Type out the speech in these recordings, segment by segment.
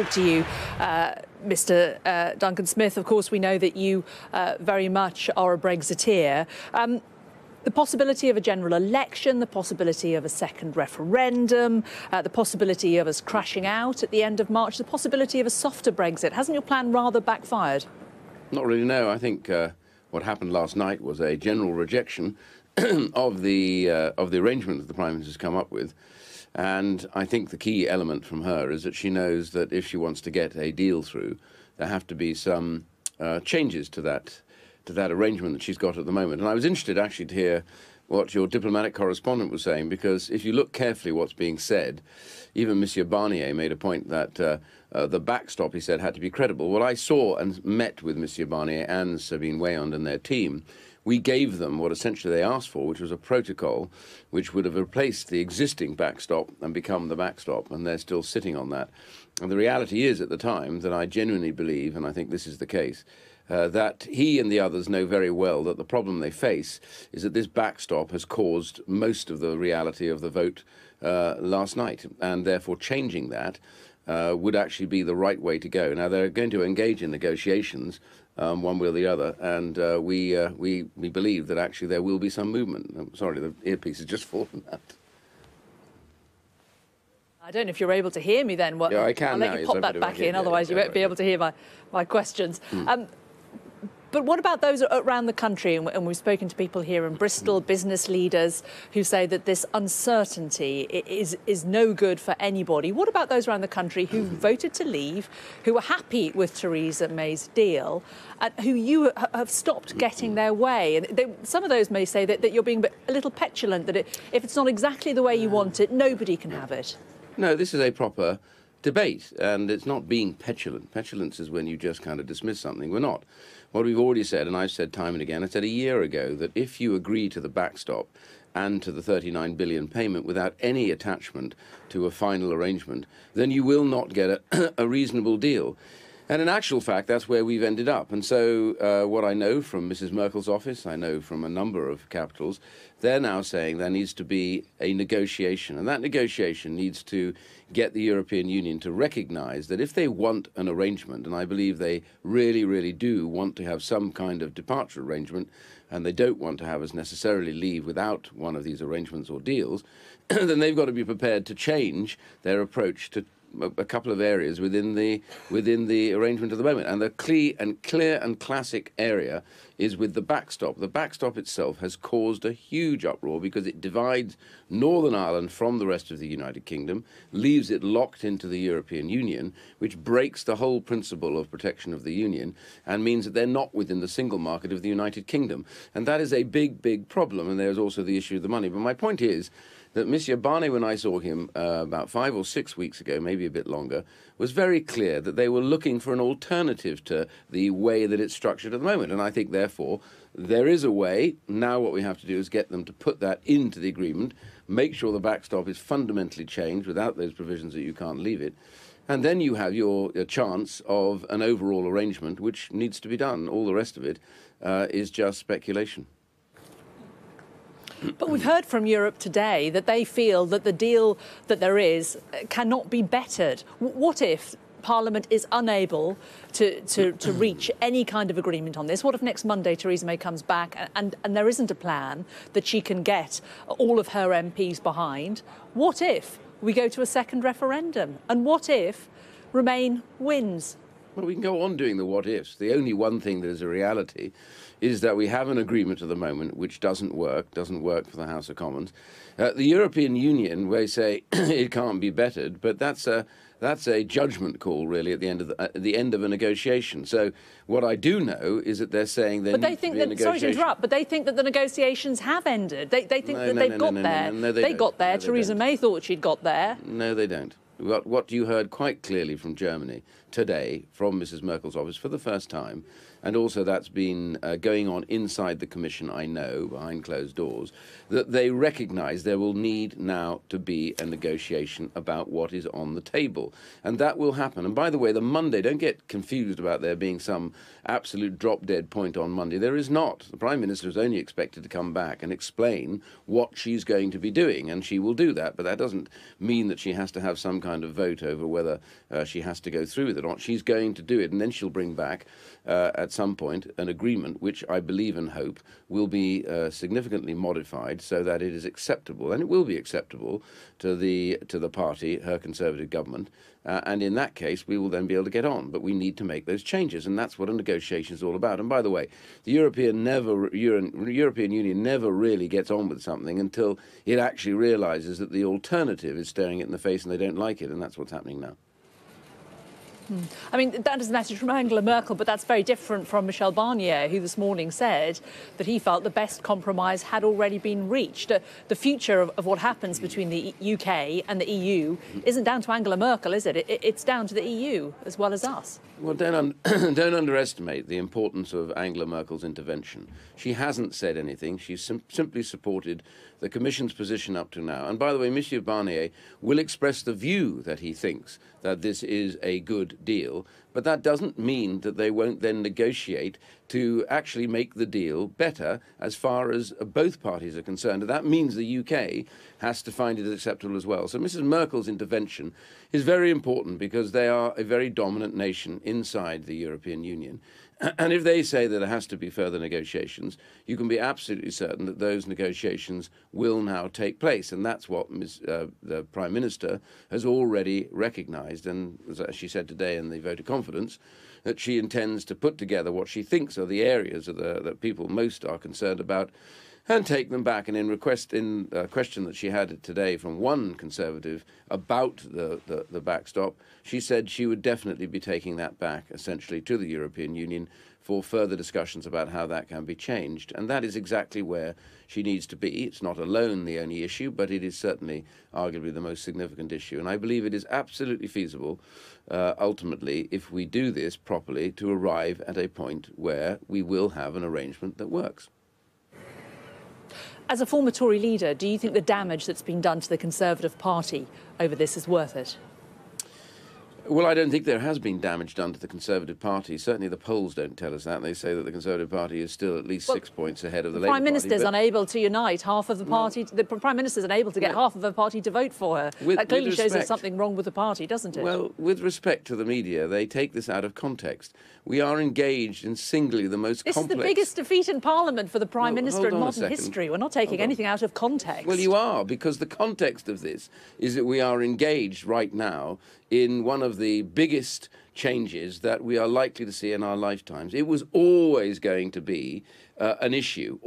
talk to you, Mr. Duncan Smith. Of course, we know that you very much are a Brexiteer. The possibility of a general election, the possibility of a second referendum, the possibility of us crashing out at the end of March, the possibility of a softer Brexit. Hasn't your plan rather backfired? Not really, no. I think what happened last night was a general rejection of the arrangement that the Prime Minister has come up with. And I think the key element from her is that she knows that if she wants to get a deal through, there have to be some changes to that arrangement that she's got at the moment. And I was interested actually to hear what your diplomatic correspondent was saying, because if you look carefully what's being said, even Monsieur Barnier made a point that the backstop, he said, had to be credible. Well, I saw and met with Monsieur Barnier and Sabine Weyand and their team. We gave them what essentially they asked for, which was a protocol which would have replaced the existing backstop and become the backstop, and they're still sitting on that. And the reality is at the time that I genuinely believe, and I think this is the case, that he and the others know very well that the problem they face is that this backstop has caused most of the reality of the vote last night, and therefore changing that would actually be the right way to go. Now, they're going to engage in negotiations, one way or the other, and we believe that actually there will be some movement. I'm sorry, the earpiece has just fallen out. I don't know if you're able to hear me then. Yeah, I can I'll now. let you pop that back in, otherwise you won't be able to hear my questions. But what about those around the country? And we've spoken to people here in Bristol, business leaders, who say that this uncertainty is no good for anybody. What about those around the country who voted to leave, who are happy with Theresa May's deal, and who you have stopped getting their way? And some of those may say that you're being a little petulant, that if it's not exactly the way you want it, nobody can have it. No, this is a proper debate, and it's not being petulant. Petulance is when you just kind of dismiss something. We're not. What we've already said, and I've said time and again, I said a year ago that if you agree to the backstop and to the 39 billion payment without any attachment to a final arrangement, then you will not get a reasonable deal. And in actual fact, that's where we've ended up. And so what I know from Mrs. Merkel's office, I know from a number of capitals, they're now saying there needs to be a negotiation. And that negotiation needs to get the European Union to recognise that if they want an arrangement, and I believe they really, really do want to have some kind of departure arrangement, and they don't want to have us necessarily leave without one of these arrangements or deals, then they've got to be prepared to change their approach to a couple of areas within the arrangement at the moment. And the clear and classic area is with the backstop. The backstop itself has caused a huge uproar because it divides Northern Ireland from the rest of the United Kingdom, leaves it locked into the European Union, which breaks the whole principle of protection of the Union and means that they're not within the single market of the United Kingdom. And that is a big, big problem. And there's also the issue of the money. But my point is that Monsieur Barnier, when I saw him about 5 or 6 weeks ago, maybe a bit longer, was very clear that they were looking for an alternative to the way that it's structured at the moment. And I think, therefore, there is a way. Now what we have to do is get them to put that into the agreement, make sure the backstop is fundamentally changed without those provisions that you can't leave it. And then you have your chance of an overall arrangement, which needs to be done. All the rest of it is just speculation. But we've heard from Europe today that they feel that the deal that there is cannot be bettered. What if Parliament is unable to reach any kind of agreement on this? What if next Monday Theresa May comes back and there isn't a plan that she can get all of her MPs behind? What if we go to a second referendum? And what if Remain wins? Well, we can go on doing the what-ifs. The only one thing that is a reality is that we have an agreement at the moment which doesn't work for the House of Commons. The European Union, they say it can't be bettered, but that's a judgment call, really, at the end of a negotiation. So what I do know is that they're saying there needs to be a negotiation. Sorry to interrupt, but they think that the negotiations have ended. They think that they've got there. No, they got there. Theresa May thought she'd got there. No, they don't. What you heard quite clearly from Germany today, from Mrs. Merkel's office for the first time, and also that's been going on inside the Commission, I know, behind closed doors, that they recognise there will need now to be a negotiation about what is on the table. And that will happen. And by the way, the Monday, don't get confused about there being some absolute drop-dead point on Monday. There is not. The Prime Minister is only expected to come back and explain what she's going to be doing, and she will do that. But that doesn't mean that she has to have some kind of vote over whether she has to go through with it or not. She's going to do it, and then she'll bring back at some point an agreement which I believe and hope will be significantly modified so that it is acceptable, and it will be acceptable to the party, her Conservative government. And in that case, we will then be able to get on. But we need to make those changes, and that's what a negotiation is all about. And by the way, the European Union never really gets on with something until it actually realizes that the alternative is staring it in the face and they don't like it, and that's what's happening now. I mean, that is a message from Angela Merkel, but that's very different from Michel Barnier, who this morning said that he felt the best compromise had already been reached. The future of what happens between the UK and the EU isn't down to Angela Merkel, is it? It's down to the EU as well as us. Well, don't underestimate the importance of Angela Merkel's intervention. She hasn't said anything. She's simply supported the Commission's position up to now. And by the way, Monsieur Barnier will express the view that he thinks that this is a good deal, but that doesn't mean that they won't then negotiate to actually make the deal better as far as both parties are concerned. And that means the UK has to find it acceptable as well. So Mrs. Merkel's intervention is very important because they are a very dominant nation inside the European Union. And if they say that there has to be further negotiations, you can be absolutely certain that those negotiations will now take place. And that's what the Prime Minister has already recognised. And as she said today in the vote of confidence, that she intends to put together what she thinks are the areas that people most are concerned about and take them back. And in a question that she had today from one Conservative about the backstop, she said she would definitely be taking that back, essentially, to the European Union for further discussions about how that can be changed. And that is exactly where she needs to be. It's not alone the only issue, but it is certainly arguably the most significant issue. And I believe it is absolutely feasible, ultimately, if we do this properly, to arrive at a point where we will have an arrangement that works. As a former Tory leader, do you think the damage that's been done to the Conservative Party over this is worth it? Well, I don't think there has been damage done to the Conservative Party. Certainly the polls don't tell us that. They say that the Conservative Party is still at least 6 points ahead of the Labour Party. The Prime Minister is unable to unite half of the party. The Prime Minister is unable to get half of the party to vote for her. That clearly shows there's something wrong with the party, doesn't it? Well, with respect to the media, they take this out of context. We are engaged in singly the most complex... This is the biggest defeat in Parliament for the Prime Minister in modern history. We're not taking anything out of context. Well, you are, because the context of this is that we are engaged right now in one of the biggest changes that we are likely to see in our lifetimes. It was always going to be an issue,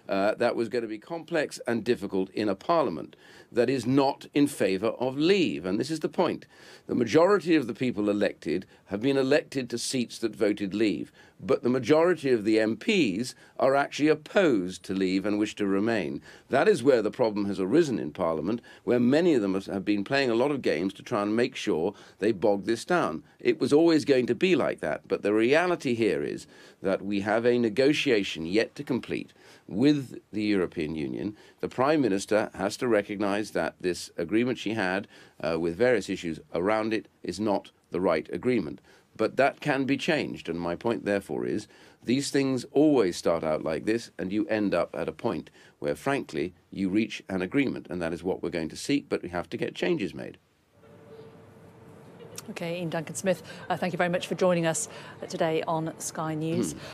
that was going to be complex and difficult in a parliament that is not in favour of leave. And this is the point. The majority of the people elected have been elected to seats that voted leave, but the majority of the MPs are actually opposed to leave and wish to remain. That is where the problem has arisen in Parliament, where many of them have been playing a lot of games to try and make sure they bog this down. It was always going to be like that, but the reality here is that we have a negotiation yet to complete with the European Union. The Prime Minister has to recognise that this agreement she had with various issues around it is not the right agreement. But that can be changed, and my point, therefore, is these things always start out like this, and you end up at a point where, frankly, you reach an agreement, and that is what we're going to seek, but we have to get changes made. OK, Ian Duncan-Smith, thank you very much for joining us today on Sky News.